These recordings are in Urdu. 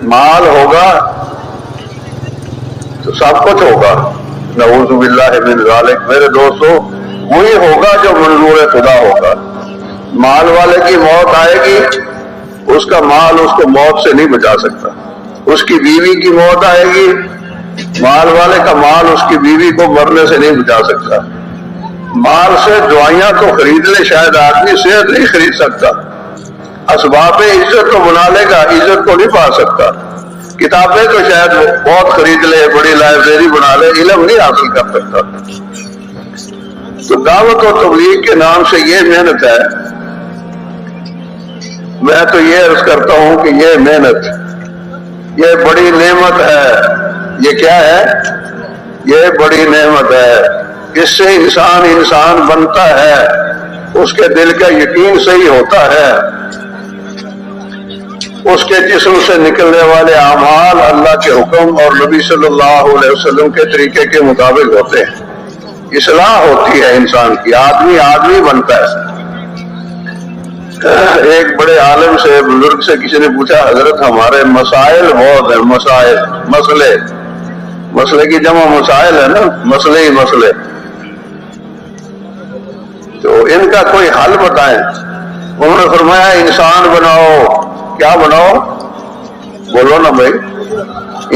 مال ہوگا تو سب کچھ ہوگا، نعوذ باللہ من ذالک۔ میرے دوستو، وہی ہوگا جو منظور خدا ہوگا۔ مال والے کی موت آئے گی، اس کا مال اس کو موت سے نہیں بچا سکتا۔ اس کی بیوی کی موت آئے گی، مال والے کا مال اس کی بیوی کو مرنے سے نہیں بچا سکتا۔ مال سے دعائیاں تو خرید لے شاید آدمی، صحت نہیں خرید سکتا۔ اسباب عزت تو بنا لے گا، عزت کو نہیں پا سکتا۔ کتابیں تو شاید بہت خرید لے، بڑی لائبریری بنا لے، علم نہیں حاصل کر سکتا۔ تو دعوت و تبلیغ کے نام سے یہ محنت ہے۔ میں تو یہ عرض کرتا ہوں کہ یہ محنت، یہ بڑی نعمت ہے۔ یہ کیا ہے؟ یہ بڑی نعمت ہے۔ اس سے انسان بنتا ہے، اس کے دل کا یقین صحیح ہوتا ہے، اس کے جسم سے نکلنے والے اعمال اللہ کے حکم اور نبی صلی اللہ علیہ وسلم کے طریقے کے مطابق ہوتے ہیں۔ اصلاح ہوتی ہے انسان کی، آدمی بنتا ہے۔ ایک بڑے عالم سے، بزرگ سے کسی نے پوچھا، حضرت ہمارے مسائل بہت ہیں، مسئلے کی جمع مسائل ہے نا، مسئلے ہی مسئلے، تو ان کا کوئی حل بتائیں۔ انہوں نے فرمایا انسان بناؤ۔ کیا بناؤ؟ بولو نا بھائی،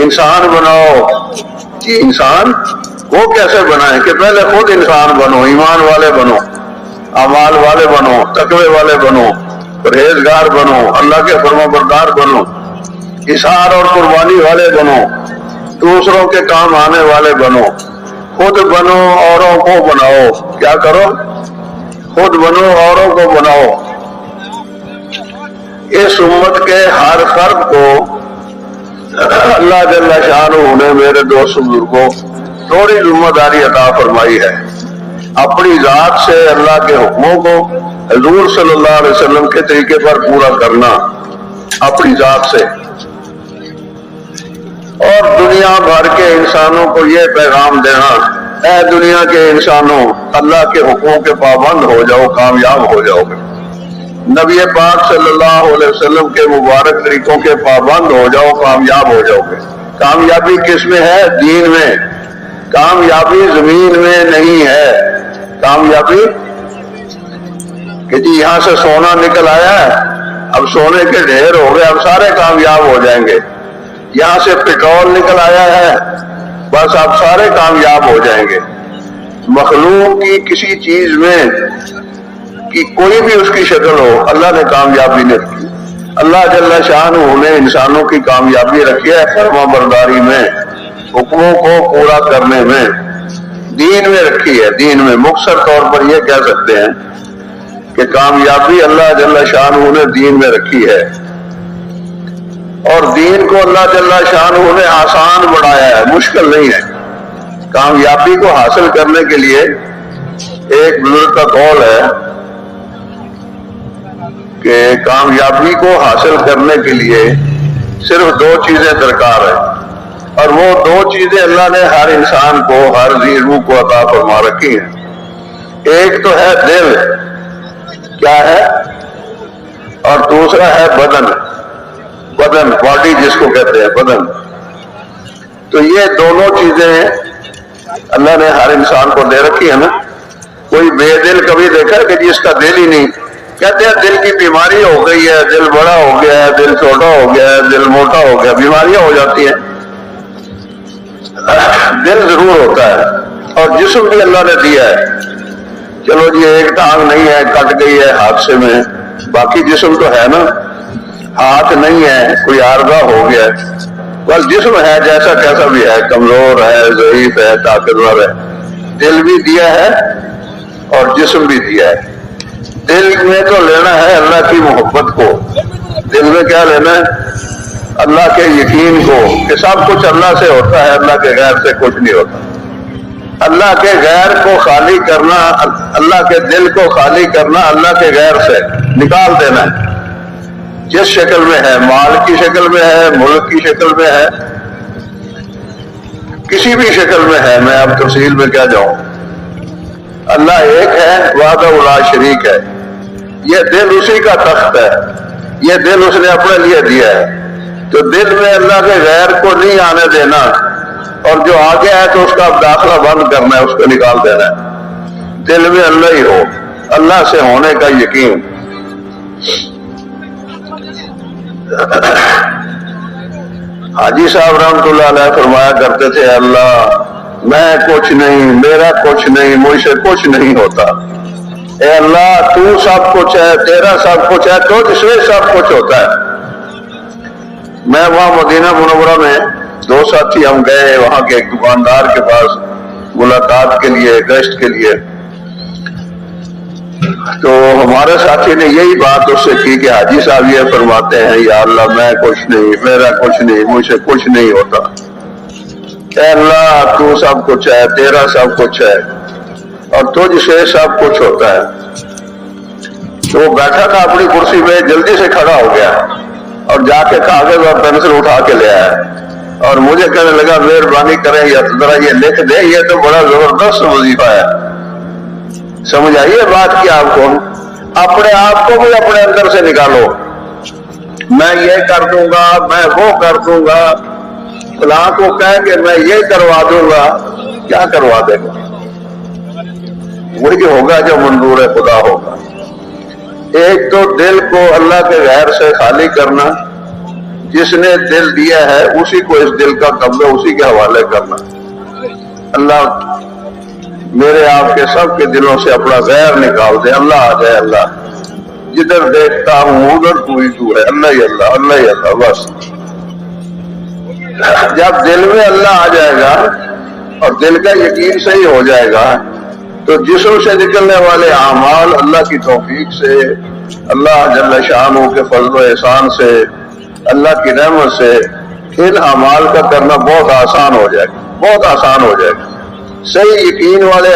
انسان بناؤ۔ کہ انسان کو کیسے بنائیں؟ کہ پہلے خود انسان بنو، ایمان والے بنو، اعمال والے بنو، تقوی والے بنو، پرہیزگار بنو، اللہ کے فرما بردار بنو، اظہار اور قربانی والے بنو، دوسروں کے کام آنے والے بنو، خود بنو اوروں کو بناؤ۔ کیا کرو؟ خود بنو اوروں کو بناؤ۔ اس امت کے ہر فرد کو اللہ جل شانہ نے، میرے دوست بزرگوں، تھوڑی ذمہ داری عطا فرمائی ہے۔ اپنی ذات سے اللہ کے حکموں کو حضور صلی اللہ علیہ وسلم کے طریقے پر پورا کرنا، اپنی ذات سے، اور دنیا بھر کے انسانوں کو یہ پیغام دینا، اے دنیا کے انسانوں، اللہ کے حکموں کے پابند ہو جاؤ، کامیاب ہو جاؤ گے۔ نبی پاک صلی اللہ علیہ وسلم کے مبارک طریقوں کے پابند ہو جاؤ، کامیاب ہو جاؤ گے۔ کامیابی کس میں ہے؟ دین میں۔ کامیابی زمین میں نہیں ہے۔ کامیابی کہ جی یہاں سے سونا نکل آیا ہے، اب سونے کے ڈھیر ہو گئے، اب سارے کامیاب ہو جائیں گے۔ یہاں سے پیٹرول نکل آیا ہے، بس اب سارے کامیاب ہو جائیں گے۔ مخلوق کی کسی چیز میں کہ کوئی بھی اس کی شکل ہو، اللہ نے کامیابی نہیں رکھی۔ اللہ جل شانہ نے انسانوں کی کامیابی رکھی ہے فرما برداری میں، حکموں کو پورا کرنے میں، دین میں رکھی ہے۔ دین میں مختصر طور پر یہ کہہ سکتے ہیں کہ کامیابی اللہ جل شانہ نے دین میں رکھی ہے، اور دین کو اللہ جل شانہ نے آسان بنایا ہے، مشکل نہیں ہے۔ کامیابی کو حاصل کرنے کے لیے ایک بزرگ کا قول ہے کہ کامیابی کو حاصل کرنے کے لیے صرف دو چیزیں درکار ہیں، اور وہ دو چیزیں اللہ نے ہر انسان کو، ہر ذی روح کو عطا فرما رکھی ہیں۔ ایک تو ہے دل، کیا ہے؟ اور دوسرا ہے بدن، باڈی جس کو کہتے ہیں، بدن۔ تو یہ دونوں چیزیں اللہ نے ہر انسان کو دے رکھی ہے نا۔ کوئی بے دل کبھی دیکھا کہ جس کا دل ہی نہیں؟ کہتے ہیں دل کی بیماری ہو گئی ہے، دل بڑا ہو گیا ہے، دل چھوٹا ہو گیا ہے، دل موٹا ہو گیا، بیماریاں ہو جاتی ہیں۔ دل ضرور ہوتا ہے، اور جسم بھی اللہ نے دیا ہے۔ چلو جی ایک ٹانگ نہیں ہے، کٹ گئی ہے حادثے میں، باقی جسم تو ہے نا۔ ہاتھ نہیں ہے، کوئی عارضہ ہو گیا ہے، بس جسم ہے جیسا کیسا بھی ہے، کمزور ہے، ضعیف ہے، طاقتور ہے۔ دل بھی دیا ہے اور جسم بھی دیا ہے۔ دل میں تو لینا ہے اللہ کی محبت کو، دل میں کیا لینا ہے؟ اللہ کے یقین کو، کہ سب کچھ اللہ سے ہوتا ہے، اللہ کے غیر سے کچھ نہیں ہوتا۔ اللہ کے غیر کو خالی کرنا، اللہ کے دل کو خالی کرنا، اللہ کے غیر سے نکال دینا ہے۔ جس شکل میں ہے، مال کی شکل میں ہے، ملک کی شکل میں ہے، کسی بھی شکل میں ہے، میں اب تفصیل میں کیا جاؤں۔ اللہ ایک ہے، وحدہ لا شریک ہے۔ یہ دل اسی کا تخت ہے، یہ دل اس نے اپنے لیے دیا ہے۔ تو دل میں اللہ کے غیر کو نہیں آنے دینا، اور جو آ گیا ہے تو اس کا اب داخلہ بند کرنا ہے، اس کو نکال دینا ہے۔ دل میں اللہ ہی ہو، اللہ سے ہونے کا یقین۔ حاجی صاحب رحمۃ اللہ علیہ فرمایا کرتے تھے، اللہ میں کچھ نہیں، میرا کچھ نہیں، مجھ سے کچھ نہیں ہوتا، اے اللہ تو سب کچھ ہے، تیرا سب کچھ ہے، تجھ سے سب کچھ ہوتا ہے۔ میں وہاں مدینہ منورہ میں دو ساتھی ہم گئے وہاں کے ایک دکاندار کے پاس ملاقات کے لیے، گشت کے لیے، تو ہمارے ساتھی نے یہی بات اس سے کی کہ حاجی صاحب یہ فرماتے ہیں، یا اللہ میں کچھ نہیں، میرا کچھ نہیں، مجھ سے کچھ نہیں ہوتا، اے اللہ تو سب کچھ ہے، تیرا سب کچھ ہے، اور تجھ سے سب کچھ ہوتا ہے۔ تو وہ بیٹھا تھا اپنی کرسی پہ، جلدی سے کھڑا ہو گیا اور جا کے کاغذ اور پینسل اٹھا کے لے آیا، اور مجھے کہنے لگا مہربانی کریں یا تو ذرا یہ لکھ دیں، یہ تو بڑا زبردست وظیفہ ہے۔ سمجھ آئیے بات کی آپ کو؟ اپنے آپ کو بھی اپنے اندر سے نکالو، میں یہ کر دوں گا، میں وہ کر دوں گا، فلاں کو کہہ کہ میں یہ کروا دوں گا، کیا کروا دے گا؟ وہی ہوگا جو منظور خدا ہوگا۔ ایک تو دل کو اللہ کے غیر سے خالی کرنا، جس نے دل دیا ہے اسی کو اس دل کا قبضہ اسی کے حوالے کرنا۔ اللہ میرے آپ کے سب کے دلوں سے اپنا غیر نکال دے، اللہ آ جائے، اللہ جدھر دیکھتا ہوں ادھر تو ہی تو ہے، اللہ ہی اللہ، اللہ ہی اللہ، بس۔ جب دل میں اللہ آ جائے گا اور دل کا یقین صحیح ہو جائے گا تو جسم سے نکلنے والے اعمال اللہ کی توفیق سے، اللہ جل شانہ کے فضل و احسان سے، اللہ کی رحمت سے ان اعمال کا کرنا بہت آسان ہو جائے گا، بہت آسان ہو جائے گا۔ صحیح یقین والے